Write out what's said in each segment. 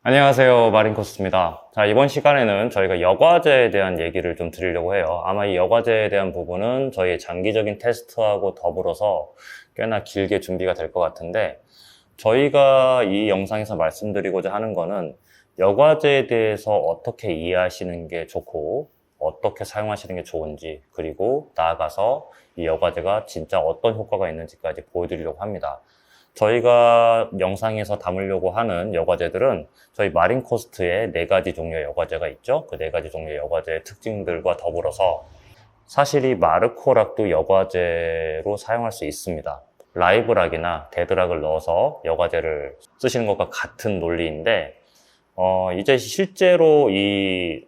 안녕하세요, 마린코스입니다. 자, 이번 시간에는 저희가 여과제에 대한 얘기를 좀 드리려고 해요. 아마 이 여과제에 대한 부분은 저희의 장기적인 테스트하고 더불어서 꽤나 길게 준비가 될 것 같은데, 저희가 이 영상에서 말씀드리고자 하는 거는 여과제에 대해서 어떻게 이해하시는 게 좋고 어떻게 사용하시는 게 좋은지, 그리고 나아가서 이 여과제가 진짜 어떤 효과가 있는지까지 보여드리려고 합니다. 저희가 영상에서 담으려고 하는 여과제들은 저희 마린코스트에 4가지 종류의 여과제가 있죠. 그 4가지 종류의 여과제의 특징들과 더불어서 사실 이 마르코락도 여과제로 사용할 수 있습니다. 라이브락이나 데드락을 넣어서 여과제를 쓰시는 것과 같은 논리인데, 이제 실제로 이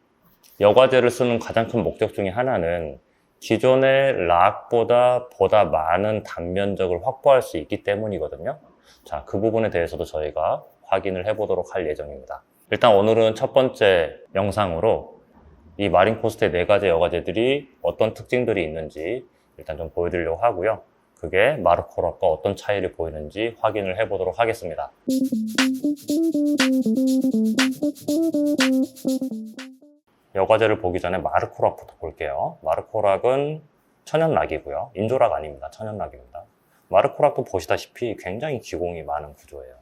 여과제를 쓰는 가장 큰 목적 중에 하나는 기존의 락보다 많은 단면적을 확보할 수 있기 때문이거든요. 자, 그 부분에 대해서도 저희가 확인을 해보도록 할 예정입니다. 일단 오늘은 첫 번째 영상으로 이 마린코스트의 4가지 여과제들이 어떤 특징들이 있는지 일단 좀 보여드리려고 하고요. 그게 마르코락과 어떤 차이를 보이는지 확인을 해보도록 하겠습니다. 여과제를 보기 전에 마르코락부터 볼게요. 마르코락은 천연락이고요. 인조락 아닙니다. 천연락입니다. 마르코락도 보시다시피 굉장히 기공이 많은 구조예요.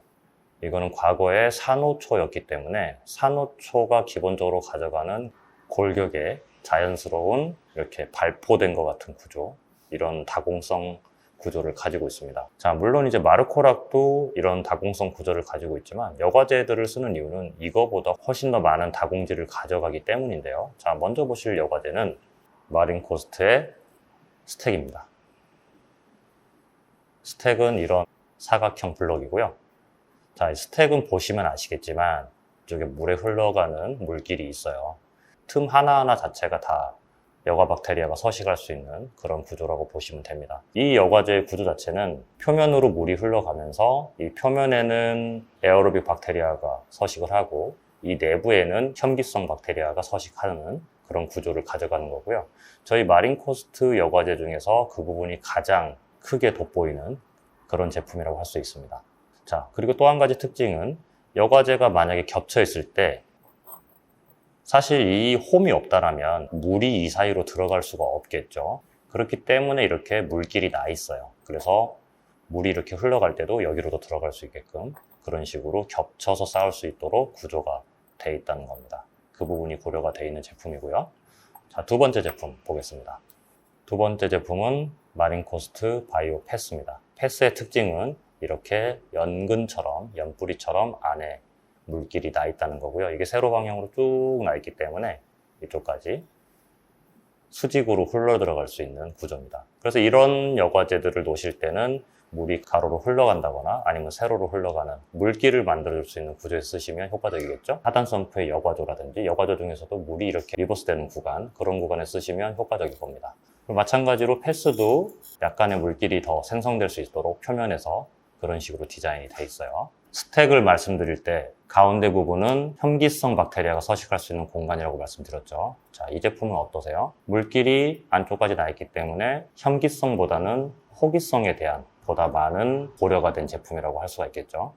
이거는 과거에 산호초였기 때문에 산호초가 기본적으로 가져가는 골격의 자연스러운 이렇게 발포된 것 같은 구조, 이런 다공성 구조를 가지고 있습니다. 자, 물론 이제 마르코락도 이런 다공성 구조를 가지고 있지만 여과제들을 쓰는 이유는 이거보다 훨씬 더 많은 다공질을 가져가기 때문인데요. 자, 먼저 보실 여과제는 마린코스트의 스택입니다. 스택은 이런 사각형 블럭이고요. 자, 이 스택은 보시면 아시겠지만 이쪽에 물에 흘러가는 물길이 있어요. 틈 하나하나 자체가 다 여과 박테리아가 서식할 수 있는 그런 구조라고 보시면 됩니다. 이 여과제의 구조 자체는 표면으로 물이 흘러가면서 이 표면에는 에어로빅 박테리아가 서식을 하고 이 내부에는 혐기성 박테리아가 서식하는 그런 구조를 가져가는 거고요. 저희 마린코스트 여과제 중에서 그 부분이 가장 크게 돋보이는 그런 제품이라고 할 수 있습니다. 자, 그리고 또 한 가지 특징은 여과제가 만약에 겹쳐 있을 때 사실 이 홈이 없다라면 물이 이 사이로 들어갈 수가 없겠죠. 그렇기 때문에 이렇게 물길이 나 있어요. 그래서 물이 이렇게 흘러갈 때도 여기로도 들어갈 수 있게끔 그런 식으로 겹쳐서 쌓을 수 있도록 구조가 돼 있다는 겁니다. 그 부분이 고려가 돼 있는 제품이고요. 자, 두 번째 제품 보겠습니다. 두 번째 제품은 마린코스트 바이오 패스입니다. 패스의 특징은 이렇게 연근처럼, 연뿌리처럼 안에 물길이 나 있다는 거고요. 이게 세로 방향으로 쭉 나 있기 때문에 이쪽까지 수직으로 흘러 들어갈 수 있는 구조입니다. 그래서 이런 여과제들을 놓으실 때는 물이 가로로 흘러간다거나 아니면 세로로 흘러가는 물길을 만들어줄 수 있는 구조에 쓰시면 효과적이겠죠. 하단 섬프의 여과조라든지 여과조 중에서도 물이 이렇게 리버스되는 구간, 그런 구간에 쓰시면 효과적일 겁니다. 마찬가지로 패스도 약간의 물길이 더 생성될 수 있도록 표면에서 그런 식으로 디자인이 돼 있어요. 스택을 말씀드릴 때 가운데 부분은 혐기성 박테리아가 서식할 수 있는 공간이라고 말씀드렸죠. 자, 이 제품은 어떠세요? 물길이 안쪽까지 나 있기 때문에 혐기성보다는 호기성에 대한 보다 많은 고려가 된 제품이라고 할 수가 있겠죠.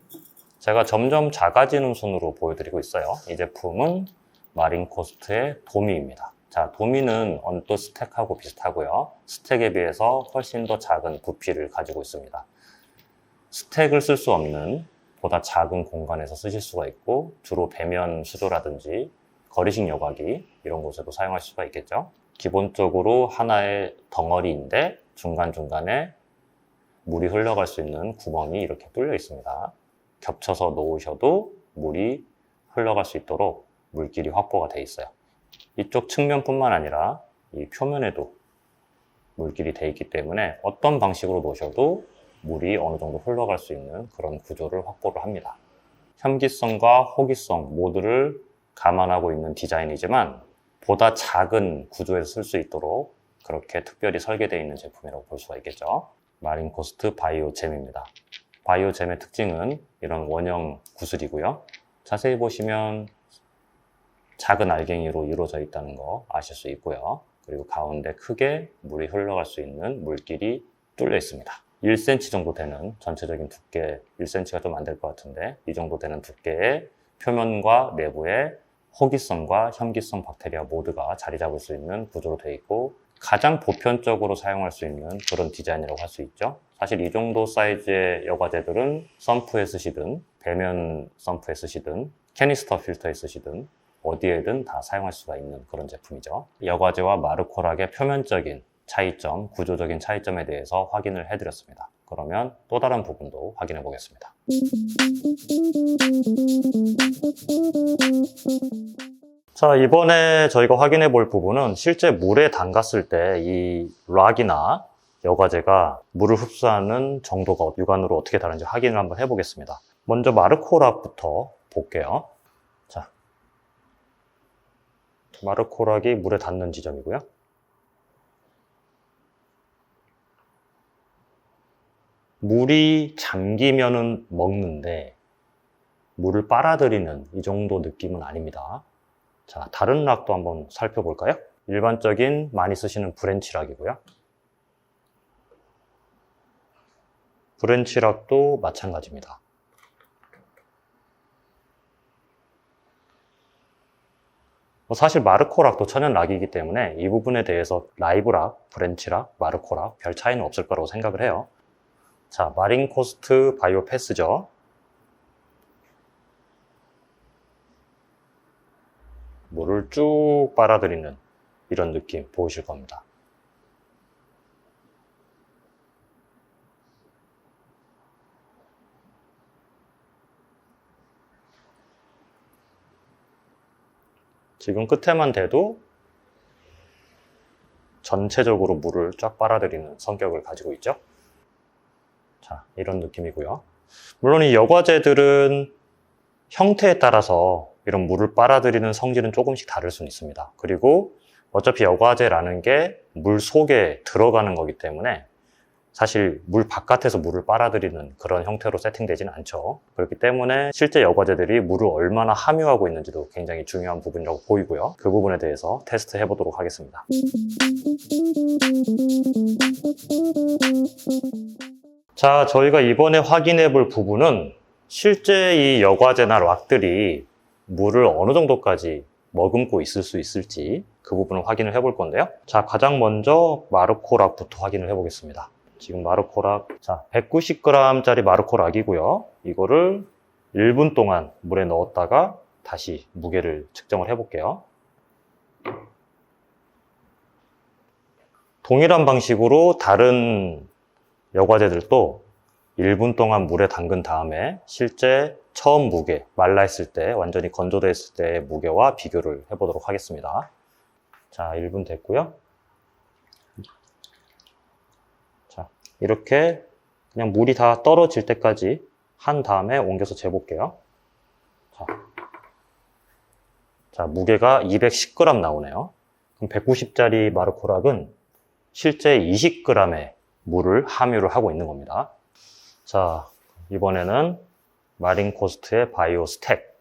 제가 점점 작아지는 순으로 보여드리고 있어요. 이 제품은 마린코스트의 도미입니다. 자, 도미는 언뜻 스택하고 비슷하고요. 스택에 비해서 훨씬 더 작은 부피를 가지고 있습니다. 스택을 쓸 수 없는 보다 작은 공간에서 쓰실 수가 있고 주로 배면 수조라든지 거리식 여과기 이런 곳에도 사용하실 수가 있겠죠. 기본적으로 하나의 덩어리인데 중간중간에 물이 흘러갈 수 있는 구멍이 이렇게 뚫려 있습니다. 겹쳐서 놓으셔도 물이 흘러갈 수 있도록 물길이 확보가 돼 있어요. 이쪽 측면뿐만 아니라 이 표면에도 물길이 돼 있기 때문에 어떤 방식으로 놓으셔도 물이 어느 정도 흘러갈 수 있는 그런 구조를 확보를 합니다. 혐기성과 호기성 모두를 감안하고 있는 디자인이지만 보다 작은 구조에서 쓸 수 있도록 그렇게 특별히 설계되어 있는 제품이라고 볼 수가 있겠죠. 마린코스트 바이오잼입니다. 바이오잼의 특징은 이런 원형 구슬이고요. 자세히 보시면 작은 알갱이로 이루어져 있다는 거 아실 수 있고요. 그리고 가운데 크게 물이 흘러갈 수 있는 물길이 뚫려 있습니다. 1cm 정도 되는 전체적인 두께, 1cm가 좀 안 될 것 같은데 이 정도 되는 두께의 표면과 내부에 호기성과 현기성 박테리아 모두가 자리 잡을 수 있는 구조로 되어 있고 가장 보편적으로 사용할 수 있는 그런 디자인이라고 할 수 있죠. 사실 이 정도 사이즈의 여과제들은 펌프에 쓰시든 배면 펌프에 쓰시든 캐니스터 필터에 쓰시든 어디에든 다 사용할 수가 있는 그런 제품이죠. 여과제와 마르코락의 표면적인 차이점, 구조적인 차이점에 대해서 확인을 해드렸습니다. 그러면 또 다른 부분도 확인해 보겠습니다. 자, 이번에 저희가 확인해 볼 부분은 실제 물에 담갔을 때 이 락이나 여과제가 물을 흡수하는 정도가 육안으로 어떻게 다른지 확인을 한번 해보겠습니다. 먼저 마르코락부터 볼게요. 자, 마르코락이 물에 닿는 지점이고요. 물이 잠기면은 먹는데 물을 빨아들이는 이 정도 느낌은 아닙니다. 자, 다른 락도 한번 살펴볼까요? 일반적인 많이 쓰시는 브랜치 락이고요. 브랜치 락도 마찬가지입니다. 사실 마르코 락도 천연 락이기 때문에 이 부분에 대해서 라이브 락, 브랜치 락, 마르코 락 별 차이는 없을 거라고 생각을 해요. 자, 마린코스트 바이오 패스죠. 물을 쭉 빨아들이는 이런 느낌 보이실 겁니다. 지금 끝에만 대도 전체적으로 물을 쫙 빨아들이는 성격을 가지고 있죠. 자, 이런 느낌이고요. 물론 이 여과제들은 형태에 따라서 이런 물을 빨아들이는 성질은 조금씩 다를 수는 있습니다. 그리고 어차피 여과제라는 게 물 속에 들어가는 거기 때문에 사실 물 바깥에서 물을 빨아들이는 그런 형태로 세팅되지는 않죠. 그렇기 때문에 실제 여과제들이 물을 얼마나 함유하고 있는지도 굉장히 중요한 부분이라고 보이고요. 그 부분에 대해서 테스트 해보도록 하겠습니다. 자, 저희가 이번에 확인해 볼 부분은 실제 이 여과제나 락들이 물을 어느 정도까지 머금고 있을 수 있을지 그 부분을 확인을 해볼 건데요. 자, 가장 먼저 마르코 락부터 확인을 해보겠습니다. 지금 마르코 락, 자, 190g짜리 마르코 락이고요. 이거를 1분 동안 물에 넣었다가 다시 무게를 측정을 해볼게요. 동일한 방식으로 다른 여과제들도 1분 동안 물에 담근 다음에 실제 처음 무게, 말라있을 때, 완전히 건조되어 있을 때의 무게와 비교를 해보도록 하겠습니다. 자, 1분 됐고요. 자, 이렇게 그냥 물이 다 떨어질 때까지 한 다음에 옮겨서 재볼게요. 자, 무게가 210g 나오네요. 그럼 190짜리 마르코락은 실제 20g의 물을 함유를 하고 있는 겁니다. 자, 이번에는 마린코스트의 바이오 스택.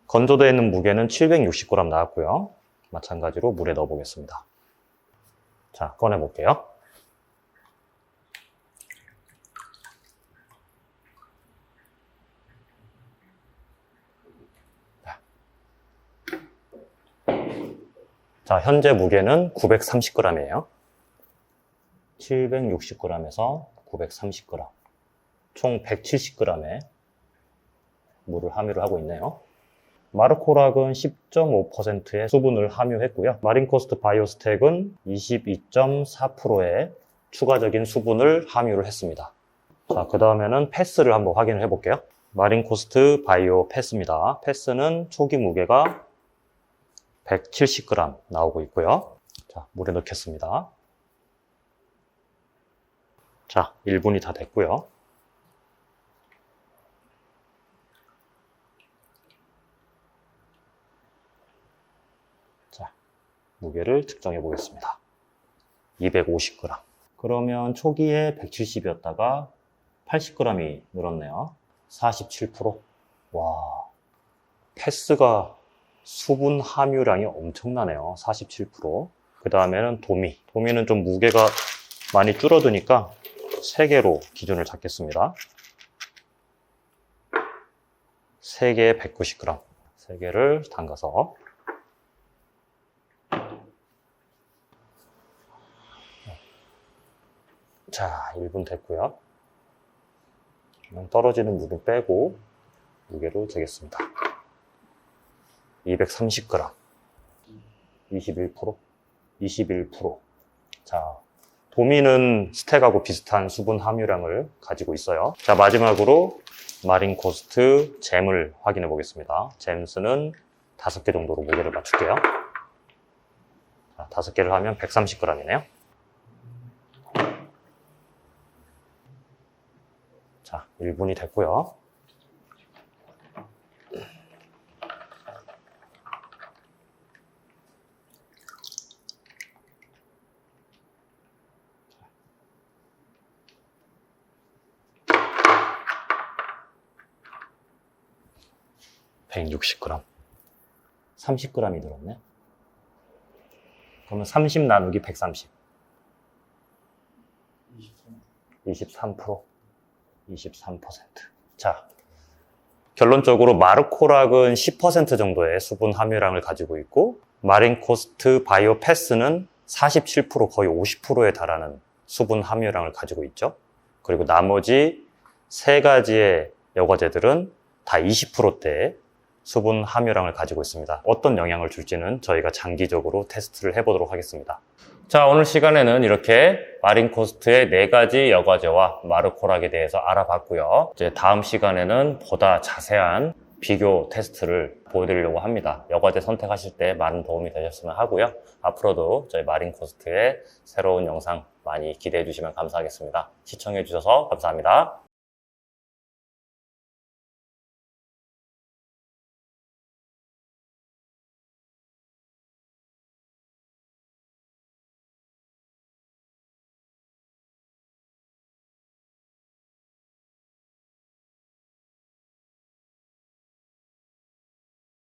건조되어 있는 무게는 760g 나왔고요. 마찬가지로 물에 넣어 보겠습니다. 자, 꺼내 볼게요. 자, 현재 무게는 930g이에요. 760g에서 930g. 총 170g의 물을 함유를 하고 있네요. 마르코락은 10.5%의 수분을 함유했고요. 마린코스트 바이오스택은 22.4%의 추가적인 수분을 함유를 했습니다. 자, 그 다음에는 패스를 한번 확인을 해볼게요. 마린코스트 바이오 패스입니다. 패스는 초기 무게가 170g 나오고 있고요. 자, 물에 넣겠습니다. 자, 1분이 다 됐고요. 자, 무게를 측정해 보겠습니다. 250g. 그러면 초기에 170이었다가 80g이 늘었네요. 47%. 와, 패스가 수분 함유량이 엄청나네요. 47%. 그 다음에는 도미. 도미는 좀 무게가 많이 줄어드니까 3개로 기준을 잡겠습니다. 3개에 190g. 3개를 담가서 자, 1분 됐고요. 떨어지는 물은 빼고 무게를 재겠습니다. 230g. 21%? 21%. 자, 도미는 스택하고 비슷한 수분 함유량을 가지고 있어요. 자, 마지막으로 마린 코스트 잼을 확인해 보겠습니다. 잼스는 5개 정도로 무게를 맞출게요. 자, 5개를 하면 130g이네요. 자, 1분이 됐고요. (160g) 30g이 늘었네. 그러면 30 나누기 130 23%. 자, 결론적으로 마르코락은 10% 정도의 수분 함유량을 가지고 있고 마린 코스트 바이오 패스는 47% 거의 50%에 달하는 수분 함유량을 가지고 있죠. 그리고 나머지 3가지의 여과제들은 다 20%대의 수분 함유량을 가지고 있습니다. 어떤 영향을 줄지는 저희가 장기적으로 테스트를 해보도록 하겠습니다. 자, 오늘 시간에는 이렇게 마린 코스트의 4가지 여과제와 마르코락에 대해서 알아봤고요. 이제 다음 시간에는 보다 자세한 비교 테스트를 보여드리려고 합니다. 여과제 선택하실 때 많은 도움이 되셨으면 하고요. 앞으로도 저희 마린 코스트의 새로운 영상 많이 기대해 주시면 감사하겠습니다. 시청해 주셔서 감사합니다.